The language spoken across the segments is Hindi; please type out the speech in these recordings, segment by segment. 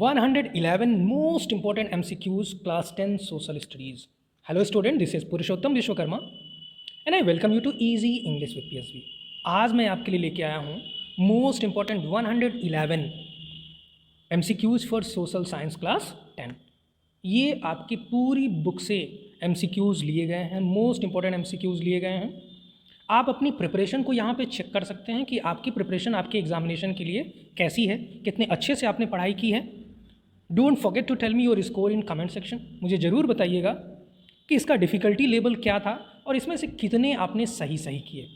111 most important MCQs class 10 social studies. Hello student, this is Purushottam Vishwakarma and I welcome you to Easy English with PSV. आज मैं आपके लिए लेके आया हूँ most important 111 MCQs for social science class 10. ये आपकी पूरी बुक से MCQs लिए गए हैं, मोस्ट इम्पॉर्टेंट MCQs लिए गए हैं. आप अपनी प्रिपरेशन को यहाँ पे चेक कर सकते हैं कि आपकी प्रिपरेशन आपके एग्जामिनेशन के लिए कैसी है, कितने अच्छे से आपने पढ़ाई की है. Don't forget to tell me your score in comment section. मुझे ज़रूर बताइएगा कि इसका डिफ़िकल्टी लेवल क्या था और इसमें से कितने आपने सही किए.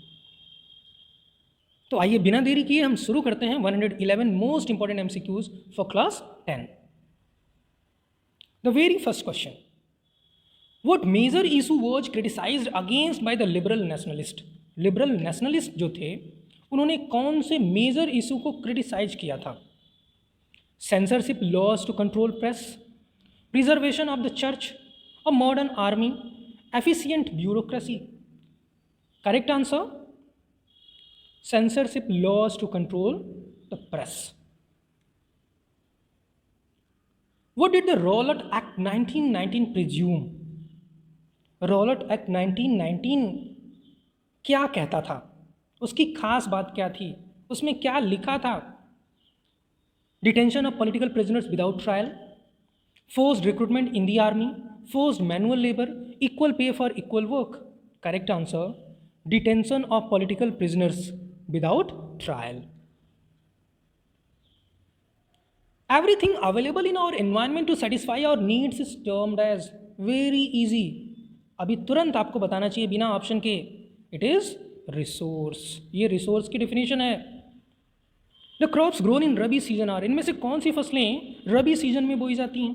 तो आइए बिना देरी किए हम शुरू करते हैं 111 most important MCQs for class 10. The very first question, what major issue was criticised against by the liberal nationalist. Liberal nationalist जो थे उन्होंने कौन से मेजर इशू को क्रिटिसाइज किया था? Censorship laws to control press, preservation of the church, a modern army, efficient bureaucracy. Correct answer, censorship laws to control the press. What did the Rowlatt Act 1919 presume? Rowlatt Act 1919 क्या कहता था? उसकी खास बात क्या थी? उसमें क्या लिखा था? Detention of political prisoners without trial, forced recruitment in the army, forced manual labor, equal pay for equal work. Correct answer, detention of political prisoners without trial. Everything available in our environment to satisfy our needs is termed as very easy. अभी तुरंत आपको बताना चाहिए बिना ऑप्शन के, इट इज रिसोर्स. ये रिसोर्स की डिफिनेशन है. The crops grown in rabi season are. इनमें से कौन सी फसलें रबी सीजन में बोई जाती हैं?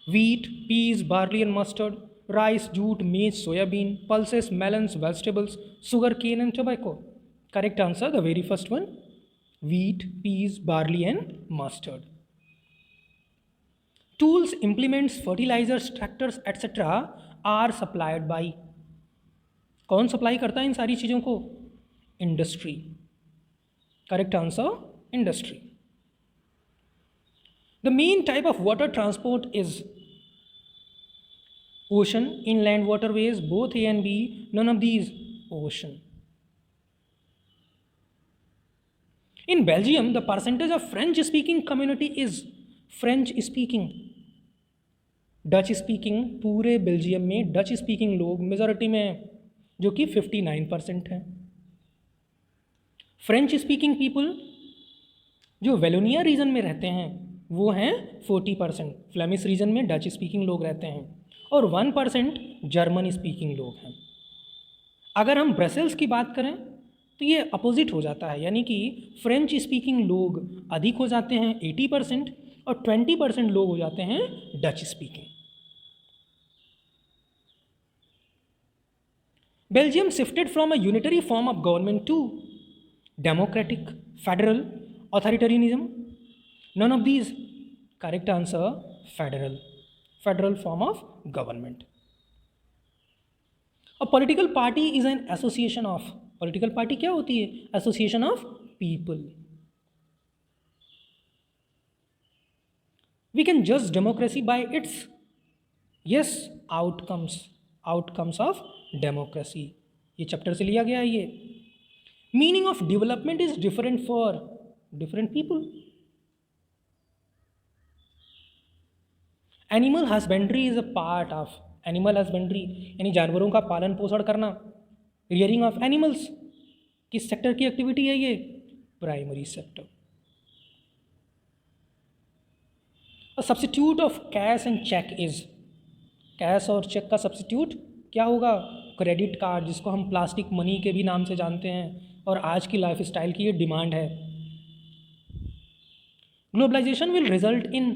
Wheat, peas, barley and mustard, rice, jute, maize, soybean, pulses, melons, vegetables, sugar cane and tobacco. Correct answer, the very first one, wheat, peas, barley and mustard. Tools, implements, fertilizers, tractors etc. are supplied by. कौन सप्लाई करता है इन सारी चीज़ों को? Industry. Correct answer, industry. The main type of water transport is ocean, inland waterways, both A and B, none of these, ocean. In Belgium, the percentage of French-speaking community is French-speaking. Dutch-speaking, पूरे बेल्जियम में Dutch-speaking लोग मेजॉरिटी में हैं, जो कि 59% हैं. French-speaking people जो वेलोनिया रीजन में रहते हैं वो हैं 40%. फ्लेमिश रीजन में Dutch-speaking लोग रहते हैं और 1% जर्मन-speaking लोग हैं. अगर हम ब्रसेल्स की बात करें तो ये अपोजिट हो जाता है, यानी कि फ्रेंच स्पीकिंग लोग अधिक हो जाते हैं 80% और 20% लोग हो जाते हैं Dutch speaking. Belgium shifted from a unitary form of government to democratic, federal, authoritarianism. None of these. Correct answer, federal. Federal form of government. A political party is an association of. Political party क्या होती है? Association of people. We can जज democracy by its yes outcomes of democracy. ये चैप्टर से लिया गया है. ये meaning of development is different for different people. Animal husbandry is a part of. Animal husbandry यानी जानवरों का पालन पोषण करना. रियरिंग ऑफ एनिमल्स किस सेक्टर की एक्टिविटी है? ये primary sector. A substitute of cash and cheque is. Cash और चेक का सब्स्टिट्यूट क्या होगा? क्रेडिट कार्ड, जिसको हम प्लास्टिक मनी के भी नाम से जानते हैं और आज की लाइफ स्टाइल की ये डिमांड है. Globalisation will result in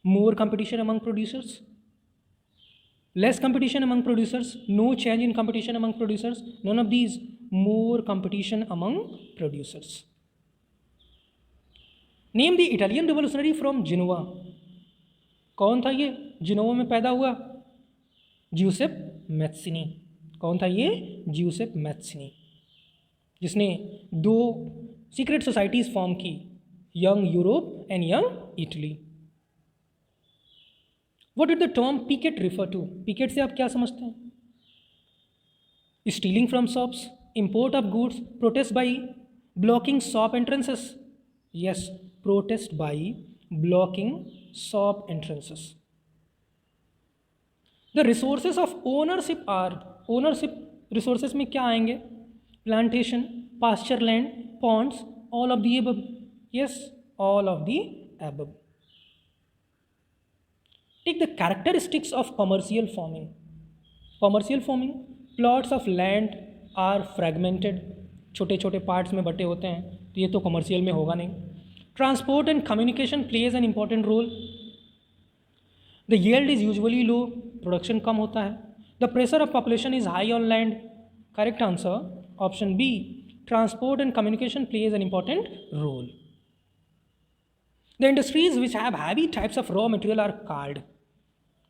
more competition among producers, less competition among producers, no change in competition among producers, none of these, more competition among producers. Name the Italian revolutionary from Genoa. कौन था ये जिनोवा में पैदा हुआ? ज्यूसेप मैत्सिनी. कौन था ये? ज्यूसेप मैत्सिनी, जिसने 2 सीक्रेट सोसाइटीज़ फॉर्म की, young Europe and young Italy. What did the term picket refer to? Picket से आप क्या समझते हैं? Stealing from shops, import of goods, protest by blocking shop entrances. Yes, protest by blocking shop entrances. The resources of ownership are, ownership resources में क्या आएंगे? Plantation, pasture land, ponds, all of the above. Yes, all of the above. Take the characteristics of commercial farming. Commercial farming, plots of land are fragmented, छोटे छोटे पार्ट्स में बटे होते हैं, तो ये तो कमर्शियल में होगा नहीं. Transport and communication plays an important role. The yield is usually low, production कम होता है. The pressure of population is high on land. Correct answer option B, transport and communication plays an important role. The industries which have heavy types of raw material are called.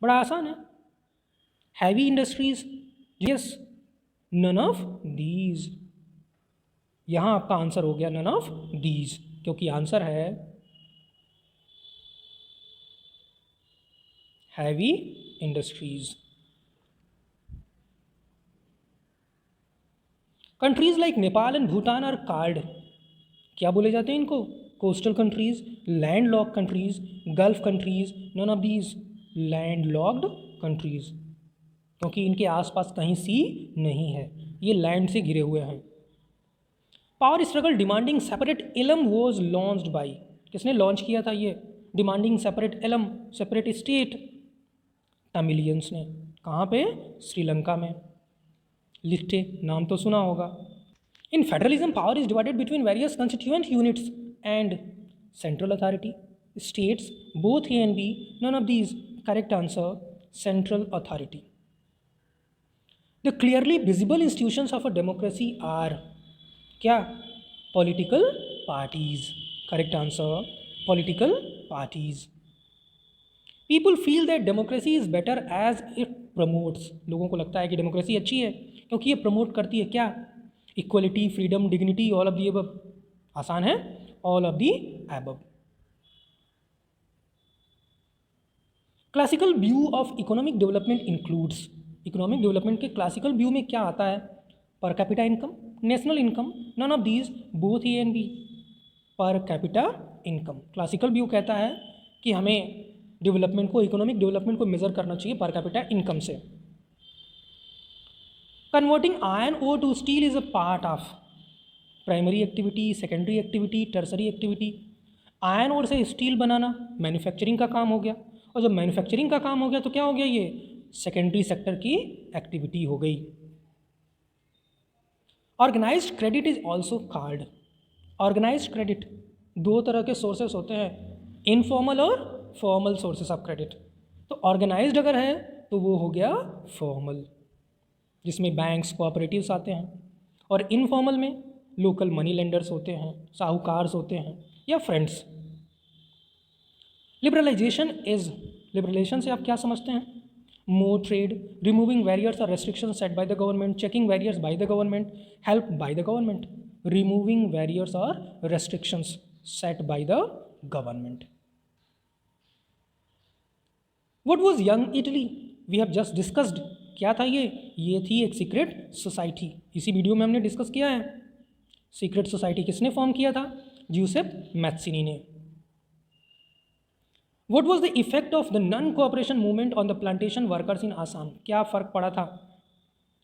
बड़ा आसान है. Heavy industries, yes, none of these. यहां आपका आंसर हो गया नन ऑफ दीज, क्योंकि आंसर है heavy industries. Countries like Nepal and Bhutan are called. क्या बोले जाते हैं इनको? Coastal countries, land lock countries, gulf countries, none of these. Land locked countries, क्योंकि इनके आसपास कहीं सी नहीं है, ये लैंड से घिरे हुए हैं. पावर स्ट्रगल डिमांडिंग सेपरेट इलम वॉज लॉन्च्ड बाई. किसने लॉन्च किया था ये डिमांडिंग सेपरेट इलम, सेपरेट स्टेट? तमिलियंस ने. कहाँ पे? श्रीलंका में. लिट्टे नाम तो सुना होगा. In federalism power is divided between various constituent units and central authority. States both A and B, none of these. Correct answer central authority. The clearly visible institutions of a democracy are क्या? Political parties. Correct answer political parties. People feel that democracy is better as it promotes. लोगों को लगता है कि डेमोक्रेसी अच्छी है क्योंकि ये प्रमोट करती है क्या? Equality, freedom, dignity, all of the above. आसान है, all of the above. Classical view of economic development includes. Economic development के क्लासिकल व्यू में क्या आता है? Per capita income, national income, none of these, both A and B. Per capita income. Classical view कहता है कि हमें डेवलपमेंट को, इकोनॉमिक डेवलपमेंट को मेजर करना चाहिए पर कैपिटा इनकम से. Converting iron ore to steel is a part of primary activity, secondary activity, tertiary activity. Iron ore से स्टील बनाना मैन्युफैक्चरिंग का काम हो गया, और जब मैन्युफैक्चरिंग का काम हो गया तो क्या हो गया? ये सेकेंडरी सेक्टर की एक्टिविटी हो गई. Organised credit is also called. Organised credit, दो तरह के सोर्सेस होते हैं, इनफॉर्मल और फॉर्मल सोर्सेस ऑफ क्रेडिट. तो ऑर्गेनाइज्ड अगर है तो वो हो गया फॉर्मल, जिसमें बैंक्स, कोऑपरेटिव्स आते हैं, और इनफॉर्मल में लोकल मनी लेंडर्स होते हैं, साहूकार्स होते हैं, या फ्रेंड्स. लिबरलाइजेशन इज, लिबरलाइजेशन से आप क्या समझते हैं? मोर ट्रेड, रिमूविंग बैरियर्स और restriction set by the government, checking barriers by the government, help by the government. Removing barriers और restrictions set by the government. What was young Italy? We have just discussed. क्या था ये थी एक सीक्रेट सोसाइटी. इसी वीडियो में हमने डिस्कस किया है. सीक्रेट सोसाइटी किसने फॉर्म किया था? ज्यूसेप मैत्सिनी ने. What was the effect of the non-cooperation movement on the plantation workers in Assam? क्या फ़र्क पड़ा था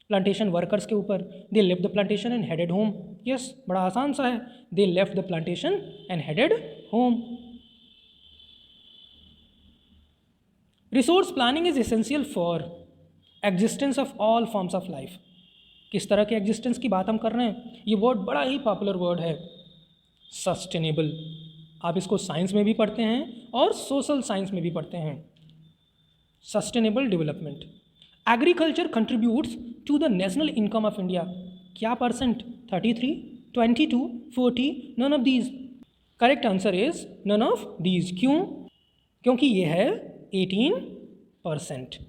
प्लांटेशन वर्कर्स के ऊपर? They left the plantation and headed home. Yes, बड़ा आसान सा है. They left the plantation and headed home. Resource planning is essential for existence of all forms of life. किस तरह के एग्जिस्टेंस की बात हम कर रहे हैं? ये वर्ड बड़ा ही पॉपुलर वर्ड है, सस्टेनेबल. आप इसको साइंस में भी पढ़ते हैं और सोशल साइंस में भी पढ़ते हैं. Sustainable development. Agriculture contributes to the national income of India. क्या percent? 33, 22, 40, none of these. Correct answer is none of these. क्यों? क्योंकि ये है 18%.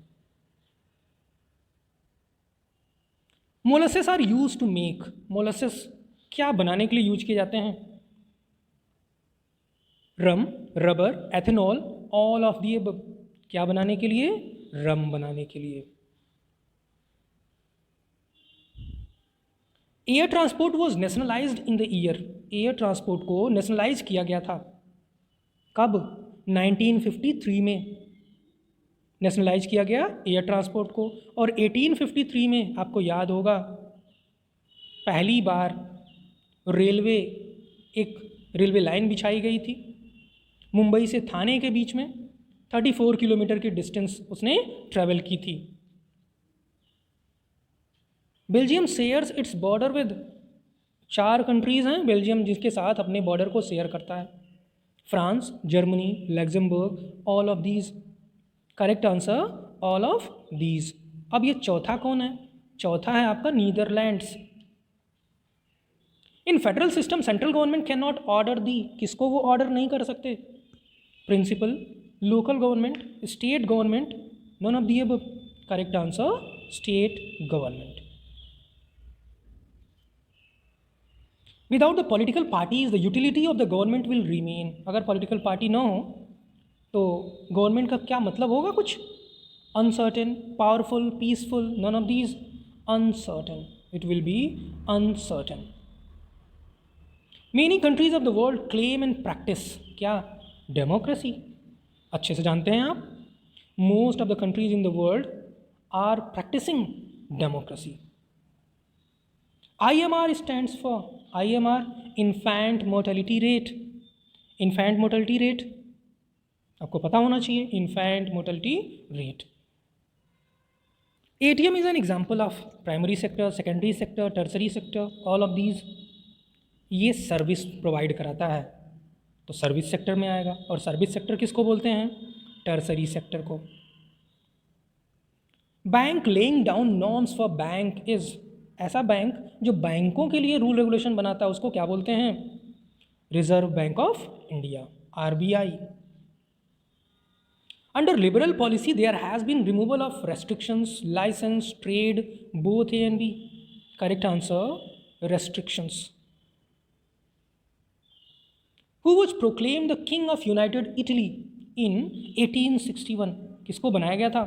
Molasses are use to make. Molasses क्या बनाने के लिए यूज किए जाते हैं? Rum, rubber, ethanol, all of the above. क्या बनाने के लिए? रम बनाने के लिए। Air transport was nationalised in the year. Air transport को नेशनलाइज किया गया था कब? 1953 में नेशनलाइज किया गया एयर ट्रांसपोर्ट को। और 1853 में आपको याद होगा पहली बार रेलवे, एक रेलवे लाइन बिछाई गई थी मुंबई से थाने के बीच में। 34 किलोमीटर की डिस्टेंस उसने ट्रेवल की थी। Belgium shares its border with, 4 countries हैं बेल्जियम जिसके साथ अपने बॉर्डर को शेयर करता है। France, Germany, Luxembourg, all of these. Correct answer all of these. अब ये चौथा कौन है? चौथा है आपका Netherlands. In federal system central government can not order the, किसको वो ऑर्डर नहीं कर सकते? Principal, local government, state government, none of the above. Correct answer state government. Without the political parties the utility of the government will remain. अगर पॉलिटिकल पार्टी ना हो तो गवर्नमेंट का क्या मतलब होगा? कुछ uncertain, powerful, peaceful, none of these. Uncertain, it will be uncertain. Many countries of the world claim and practise क्या? डेमोक्रेसी। अच्छे से जानते हैं आप, most of the countries in the world are practising democracy. IMR stands for, IMR infant mortality rate. Infant mortality rate आपको पता होना चाहिए, infant mortality rate. ATM is an example of primary sector, secondary sector, tertiary sector, all of these. ये सर्विस प्रोवाइड कराता है तो सर्विस सेक्टर में आएगा। और सर्विस सेक्टर किसको बोलते हैं? टर्सरी सेक्टर को। Bank laying down norms for bank is, ऐसा बैंक जो बैंकों के लिए रूल रेगुलेशन बनाता है उसको क्या बोलते हैं? Reserve Bank of India, RBI। Under liberal policy there has been removal of restrictions, licence, trade, both A and B। Correct answer restrictions. Who was proclaimed the King of United Italy in 1861? किसको बनाया गया था?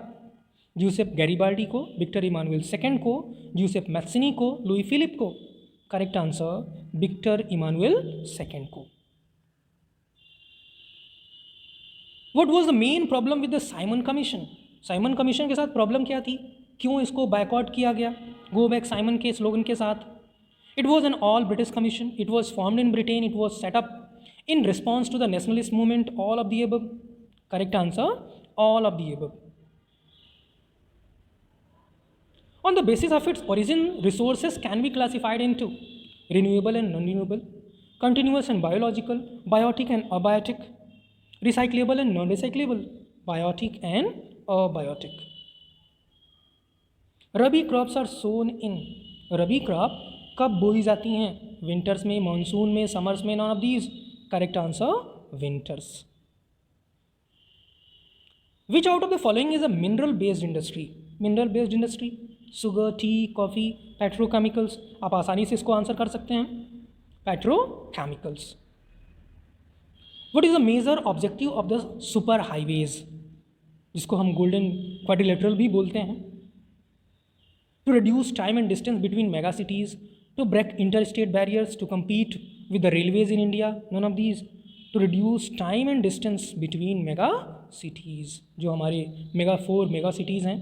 जूसेप गैरिबाल्डी को, विक्टर इमानुएल सेकेंड को, जूसेप मैथ्सिनी को, लुई फिलिप को। Correct answer Victor Emmanuel second को। What was the main problem with the Simon Commission? Simon commission के साथ प्रॉब्लम क्या थी? क्यों इसको बायकॉट किया गया? गो बैक साइमन के स्लोगन के साथ। It was an all British commission, it was formed in Britain, it was setup in response to the nationalist movement, all of the above. Correct answer all of the above. On the basis of its origin, resources can be classified into renewable and non-renewable, continuous and biological, biotic and abiotic, recyclable and non-recyclable, biotic and abiotic. Rabi crops are sown in, rabi crop कब बोई जाती हैं? विंटर्स में, मानसून में, समर्स में, none of these. Correct answer winters. Which out of the following is a mineral based industry? Mineral based industry, sugar, tea, coffee, petrochemicals. आप आसानी से इसको आंसर कर सकते हैं, petrochemicals. What is the major objective of the super highways, जिसको हम गोल्डन क्वाड्रिलेटरल भी बोलते हैं? To reduce time and distance between mega cities, to break interstate barriers, to compete with the railways in India, none of these. To reduce time and distance between mega cities, जो हमारे मेगा 4 मेगा सिटीज़ हैं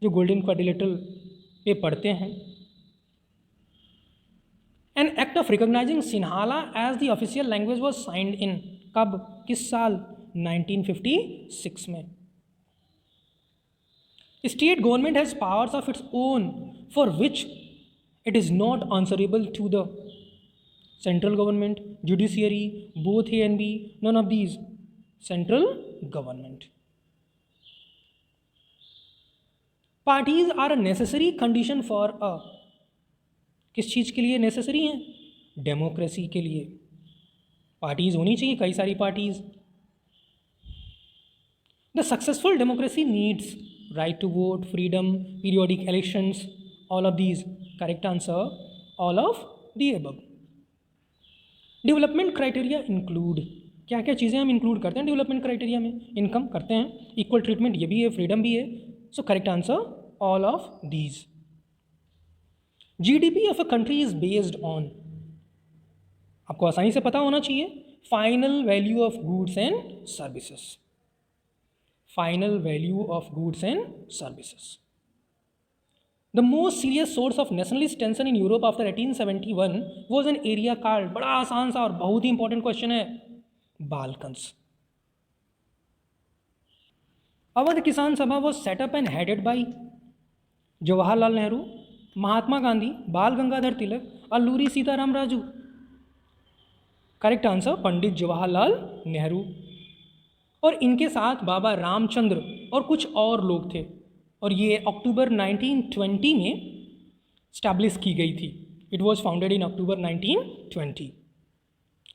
जो गोल्डन क्वाड्रिलेटरल पे पढ़ते हैं। An act of recognising Sinhala as the official language was signed in, कब, किस साल? 1956 में। State government has powers of its own for which it is not answerable to the central government, judiciary, both A and B, none of these. Central government. Parties are a necessary condition for a, किस चीज़ के लिए नेसेसरी हैं? डेमोक्रेसी के लिए पार्टीज होनी चाहिए, कई सारी parties. The successful democracy needs right to vote, freedom, periodic elections, all of these. Correct answer all of the above. Development criteria include, क्या क्या चीज़ें हम इंक्लूड करते हैं डेवलपमेंट क्राइटेरिया में? इनकम करते हैं, इक्वल ट्रीटमेंट ये भी है, फ्रीडम भी है। So correct answer all of these. GDP of a country is based on, आपको आसानी से पता होना चाहिए, final value of goods and services. Final value of goods and services. The most serious source of nationalist tension in Europe after 1871 was an area called, बड़ा आसान सा और बहुत ही इंपॉर्टेंट क्वेश्चन है, बाल्कन्स। अवध किसान सभा was set up and headed by Jawaharlal Nehru, Mahatma Gandhi, बाल गंगाधर तिलक, अल्लूरी सीताराम राजू। Correct answer Pandit Jawaharlal Nehru. और इनके साथ बाबा रामचंद्र और कुछ और लोग थे, और ये अक्टूबर 1920 में स्टैब्लिश की गई थी। It was founded in October 1920।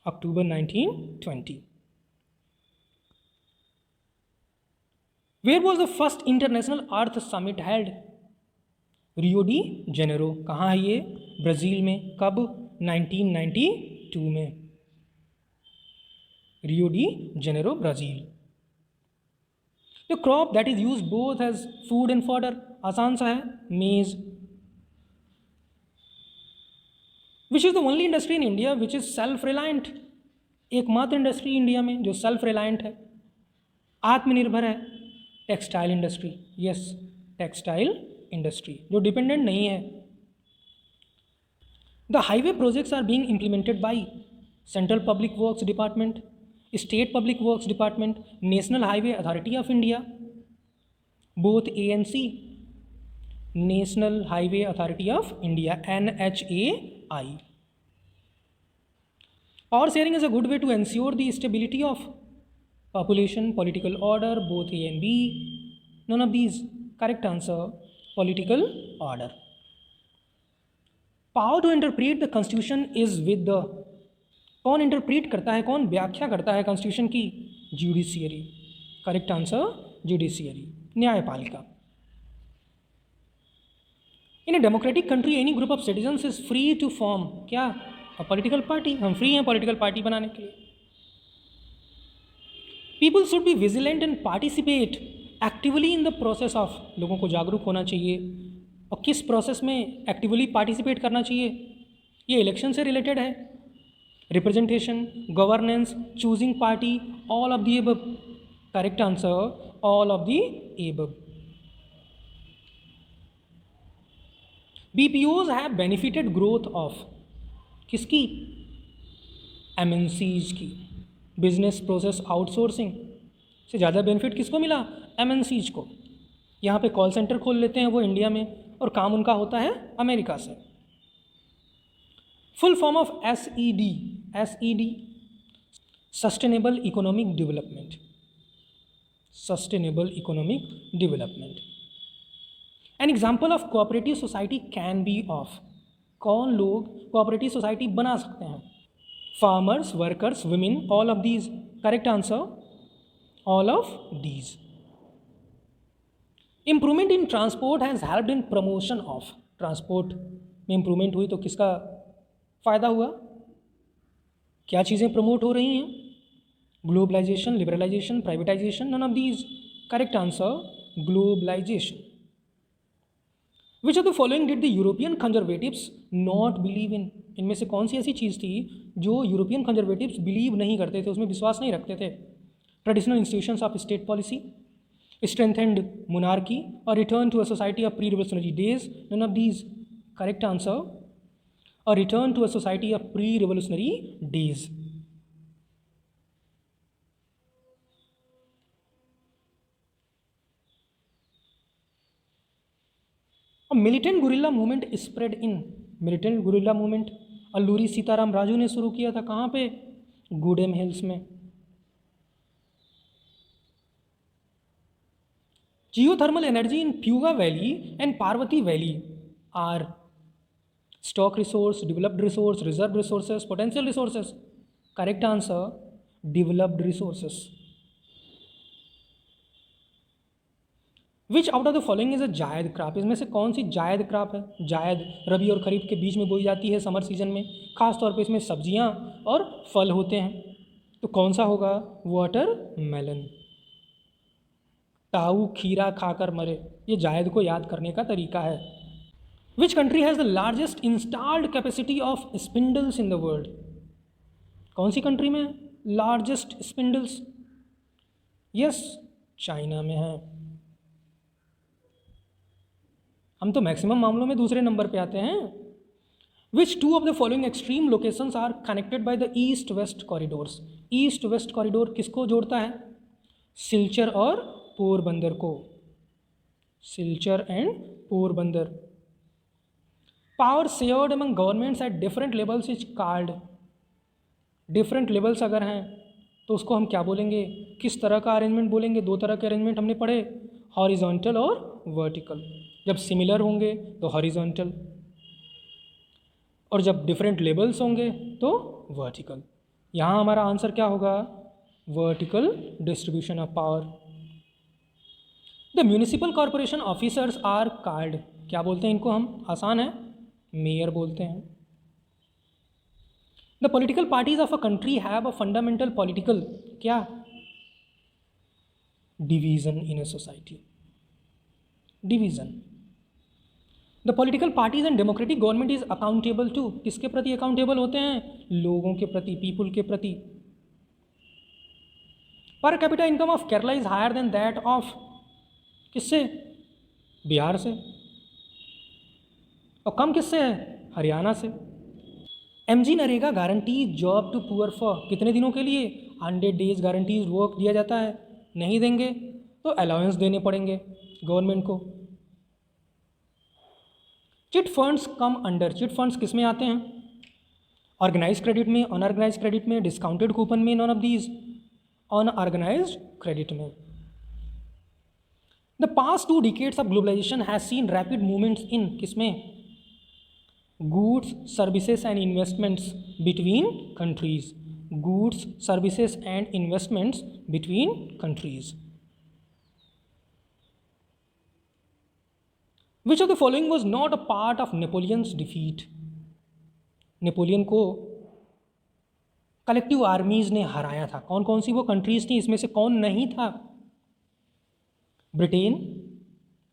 October 1920। Where was the first international earth summit held? Rio de Janeiro. कहाँ है ये? ब्राज़ील में। कब? 1992 में। Rio de Janeiro, Brazil. The crop that is use both as food and fodder, आसान सा है, maize. Which is the only industry in India which is self reliant? एकमात्र इंडस्ट्री इंडिया में जो सेल्फ रिलायंट है, आत्मनिर्भर है, textile industry. Yes, textile industry जो डिपेंडेंट नहीं है। The highway projects are being implemented by central public works department, state public works department, national highway authority of India, both ANC, national highway authority of India, NHAI। Power sharing is a good way to ensure the stability of population, political order, both A and B. None of these. Correct answer, political order. Power to interpret the constitution is with the, कौन इंटरप्रीट करता है, कौन व्याख्या करता है कॉन्स्टिट्यूशन की? जुडिशियरी। करेक्ट आंसर जुडिशियरी, न्यायपालिका। In a democratic country any group of citizens is free to form, क्या? A political party. हम फ्री हैं पॉलिटिकल पार्टी बनाने के लिए। People should be vigilant and participate actively in the process of, लोगों को जागरूक होना चाहिए। और किस प्रोसेस में एक्टिवली पार्टिसिपेट करना चाहिए? ये इलेक्शन से रिलेटेड है। Representation, governance, choosing party, all of the above. Correct answer all of the above. BPOs have benefited growth of, किसकी? MNCs की। बिजनेस प्रोसेस आउटसोर्सिंग से ज़्यादा बेनिफिट किसको मिला? MNCs को। यहाँ पे कॉल सेंटर खोल लेते हैं वो इंडिया में, और काम उनका होता है अमेरिका से। Full form of SED, sustainable economic development. Sustainable economic development. An example of cooperative society can be of, कौन लोग कोऑपरेटिव सोसाइटी बना सकते हैं? Farmers, workers, women, all of these. Correct answer all of these. Improvement in transport has helped in promotion of, transport में इम्प्रूवमेंट हुई तो किसका फ़ायदा हुआ? क्या चीज़ें प्रमोट हो रही हैं? Globalisation, liberalisation, privatisation, none of these. Correct answer globalisation. Which of the following did the European conservatives not believe in, इनमें से कौन सी ऐसी चीज़ थी जो यूरोपियन कंजर्वेटिव्स बिलीव नहीं करते थे, उसमें विश्वास नहीं रखते थे? Traditional institutions of state policy, strengthened monarchy, और return to a society of pre revolutionary days, none of these. Correct answer a return to a society of pre revolutionary days. Militant guerrilla movement spread in, militant guerrilla movement Alluri Sitarama Raju ने शुरू किया था, कहाँ पे? गुडेम हिल्स में। Geothermal energy in Puga valley and Parvati valley are stock resource, developed resource, reserve resources, potential resources. Correct answer developed resources. Which out of the following is अ जायद क्रॉप, इसमें से कौन सी जायद क्रॉप है? जायद रबी और खरीफ के बीच में बोई जाती है समर सीजन में, खास तौर पे इसमें सब्जियां और फल होते हैं। तो कौन सा होगा? वाटरमेलन। ताऊ खीरा खाकर मरे, ये जायद को याद करने का तरीका है। Which country has the largest installed capacity of spindles in the world? कौन सी कंट्री में लार्जेस्ट स्पिंडल्स? यस, चाइना में है। हम तो मैक्सिमम मामलों में दूसरे नंबर पे आते हैं। Which two of the following extreme locations are connected by the east west corridors? East west corridor किसको जोड़ता है? सिलचर और पोरबंदर को। Silchar and Porbandar. Power shared among governments at different levels is called? Different levels अगर हैं तो उसको हम क्या बोलेंगे? किस तरह का अरेंजमेंट बोलेंगे? दो तरह के अरेंजमेंट हमने पढ़े, हॉरिजॉन्टल और वर्टिकल। जब सिमिलर होंगे तो हॉरिजॉन्टल, और जब डिफरेंट लेवल्स होंगे तो वर्टिकल। यहाँ हमारा आंसर क्या होगा? Vertical distribution of power. The municipal corporation officers are called? क्या बोलते हैं इनको हम? आसान है, मेयर बोलते हैं। The political parties of a country have a fundamental political क्या? Division in a society. Division. The political parties and democratic government is accountable to? किसके प्रति अकाउंटेबल होते हैं? लोगों के प्रति, पीपुल के प्रति। Per capita income of Kerala is higher than that of? किससे? बिहार से। और कम किससे है? हरियाणा से। MG NREGA guarantee job to poor for? कितने दिनों के लिए? 100 डेज गारंटीज वर्क दिया जाता है। नहीं देंगे तो अलाउंस देने पड़ेंगे गवर्नमेंट को। Chit funds come under? Chit funds किस में आते हैं? ऑर्गेनाइज क्रेडिट में, अनऑर्गेनाइज क्रेडिट में, डिस्काउंटेड कूपन में, none of these. Unorganised credit में। The past 2 decades of globalisation has seen rapid movements in? किसमें? goods, services and investments between countries. Goods, services and investments between countries. Which of the following was not a part of Napoleon's defeat? Napoleon को कलेक्टिव आर्मीज ने हराया था। कौन कौन सी वो कंट्रीज थी? इसमें से कौन नहीं था? ब्रिटेन,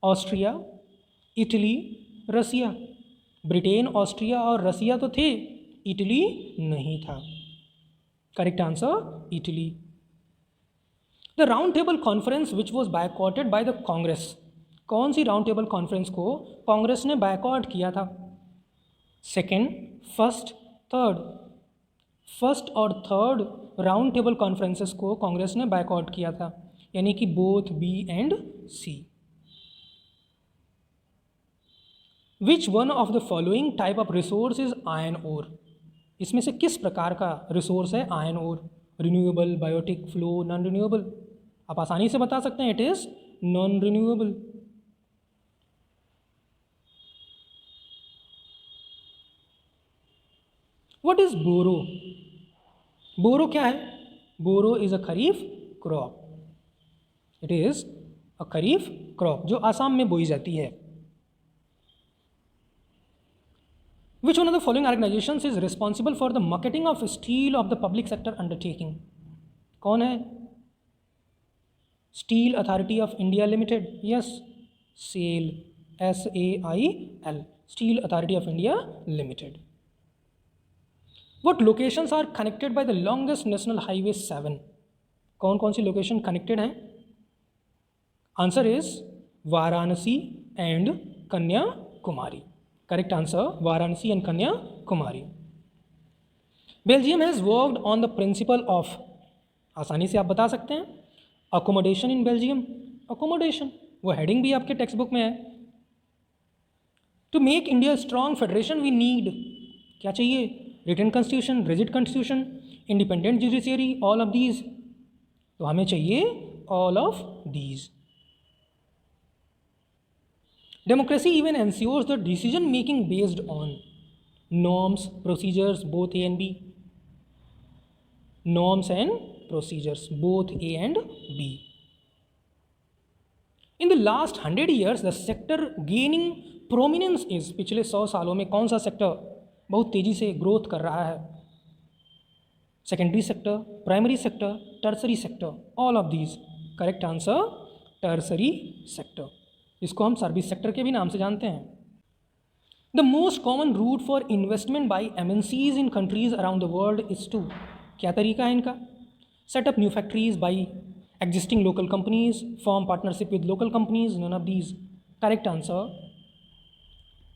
ऑस्ट्रिया, इटली, रसिया। ब्रिटेन, ऑस्ट्रिया और रसिया तो थे, इटली नहीं था। Correct answer Italy. The round table conference which was बायकॉटेड by the Congress? कौन सी राउंड टेबल कॉन्फ्रेंस को कांग्रेस ने बायकॉट किया था? Second, first, third? फर्स्ट और थर्ड राउंड टेबल कॉन्फ्रेंसेस को कांग्रेस ने बायकॉट किया था, यानी कि both B and C. Which one of the following type of resource is iron ore? इसमें से किस प्रकार का रिसोर्स है iron ore? Renewable, biotic, flow, non renewable? आप आसानी से बता सकते हैं, it is non renewable. What is boro? Boro क्या है? Boro is a kharif crop. It is a kharif crop जो आसाम में बोई जाती है। Which one of the following organizations is responsible for the marketing of steel of the public sector undertaking? कौन है? Steel Authority of India Limited. Yes, SAIL, SAIL, Steel Authority of India Limited. What locations are connected by the longest national highway 7? कौन कौन सी लोकेशन कनेक्टेड हैं? Answer is Varanasi and Kanyakumari. Correct answer Varanasi and Kanyakumari. Belgium has worked on the principle of? आसानी से आप बता सकते हैं, अकोमोडेशन इन बेल्जियम। अकोमोडेशन, वो हेडिंग भी आपके टेक्स्ट बुक में है। To make India strong federation we need? क्या चाहिए? Written constitution, rigid constitution, independent judiciary, all of these? तो हमें चाहिए all of these. Democracy even ensures the decision making based on norms, procedures, both A and B. Norms and procedures, both A and B. In the last 100 years, the sector gaining prominence is? पिछले 100 सालों में कौन सा सेक्टर बहुत तेजी से ग्रोथ कर रहा है? Secondary sector, primary sector, tertiary sector, all of these. Correct answer tertiary sector, इसको हम सर्विस सेक्टर के भी नाम से जानते हैं। The most common route for investment by MNCs in countries around the world is to, क्या तरीका है इनका? Set up new factories by existing local companies, form partnership with local companies, none of these. Correct answer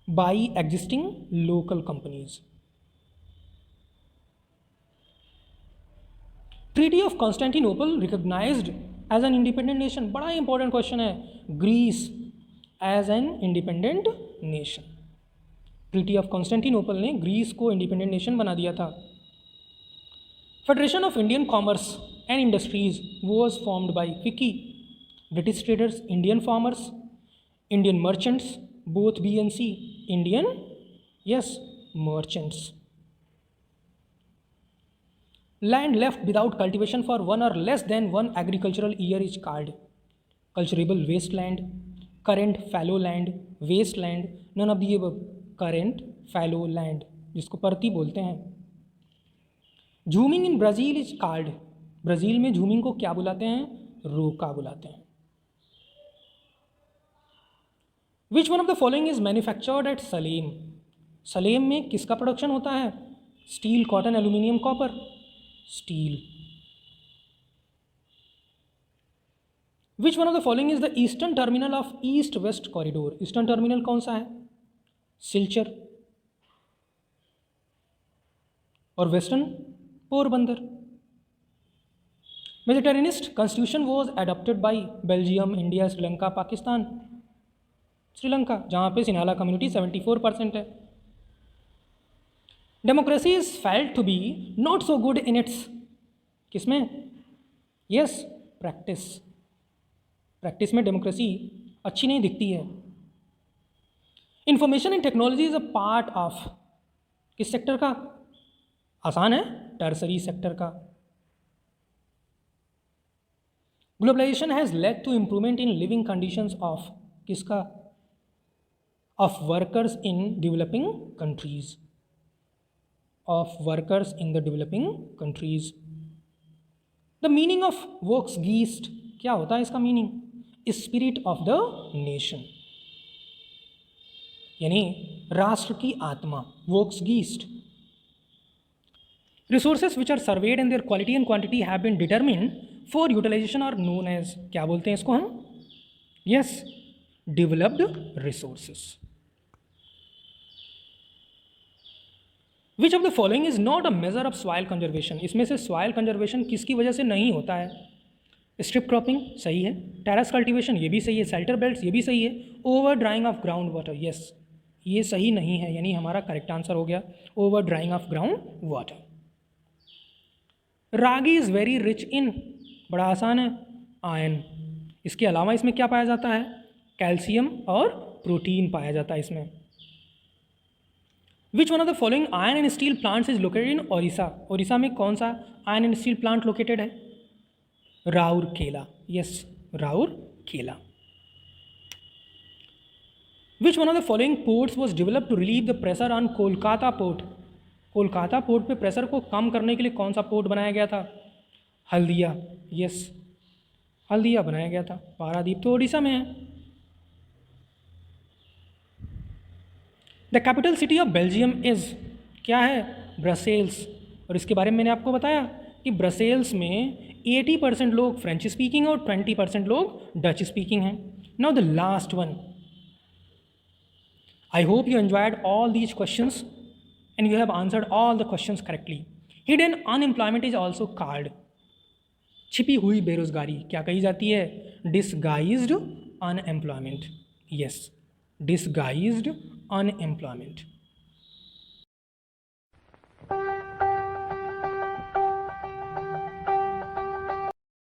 by existing local companies. Treaty of Constantinople recognized as an independent nation, बड़ा important question है, Greece as an independent nation. Treaty of Constantinople ने ग्रीस को independent nation बना दिया था। Federation of Indian Commerce and Industries was formed by FICCI, British traders, Indian farmers, Indian merchants, both B and C, Indian, yes, merchants. Land left without cultivation for one or less than one agricultural year is called culturable wasteland, current fallow land, wasteland, none of the above, current fallow land, जिसको परती बोलते हैं। Jhumming in Brazil is called, Brazil में झूमिंग को क्या बुलाते हैं? रोका बुलाते हैं। Which one of the following is manufactured at Salem, Salem में किसका प्रोडक्शन होता है? Steel, cotton, aluminium, copper, steel. Which one of the following is the eastern terminal of east west corridor, eastern terminal कौन सा है? सिलचर। और western Porbandar. Vegetarianist constitution was adopted by Belgium, India, Sri Lanka, Pakistan. Sri Lanka, जहाँ पे सिन्हाला कम्युनिटी 74% है। Democracy is felt to be not so good in its, किसमें? यस, प्रैक्टिस, प्रैक्टिस में डेमोक्रेसी अच्छी नहीं दिखती है। Information and technology is a part of किस सेक्टर का? आसान है, टर्सरी सेक्टर का। Globalisation has led to improvement in living conditions of किसका? Of workers in developing countries, of workers in the developing countries. The meaning of volksgeist, क्या होता है इसका meaning? Spirit of the nation, यानी राष्ट्र की आत्मा, वोक्सगीस्ट। Resources which are surveyed and their quality and quantity have been determined for utilization are known as, क्या बोलते हैं इसको हम? Yes, developed resources. Which of the following is not a measure of soil conservation? इसमें से soil conservation किसकी वजह से नहीं होता है? Strip cropping सही है, terrace cultivation ये भी सही है, shelter belts ये भी सही है, over drying of ground water, yes, ये सही नहीं है, यानी हमारा करेक्ट आंसर हो गया over drying of ground water. Ragi is very rich in, बड़ा आसान है, आयन। इसके अलावा इसमें क्या पाया जाता है? कैल्शियम और प्रोटीन पाया जाता है इसमें। Which one of the following iron and steel plants is located in Odisha, Odisha में कौन सा iron and steel plant located है? Rourkela, yes, Rourkela. Which one of the following ports was developed to relieve the pressure on Kolkata port, Kolkata port पे प्रेशर को कम करने के लिए कौन सा पोर्ट बनाया गया था? हल्दिया, यस, हल्दिया बनाया गया था। पारादीप तो ओडिशा में है। The capital city of Belgium is, क्या है? ब्रसेल्स। और इसके बारे में मैंने आपको बताया कि ब्रसेल्स में 80% लोग फ्रेंच स्पीकिंग और 20% लोग डच स्पीकिंग हैं। Now the last one, I hope you enjoyed all these questions and you have answered all the questions correctly. Hidden unemployment is also called, छिपी हुई बेरोजगारी क्या कही जाती है? Disguised unemployment, yes, disguised unemployment.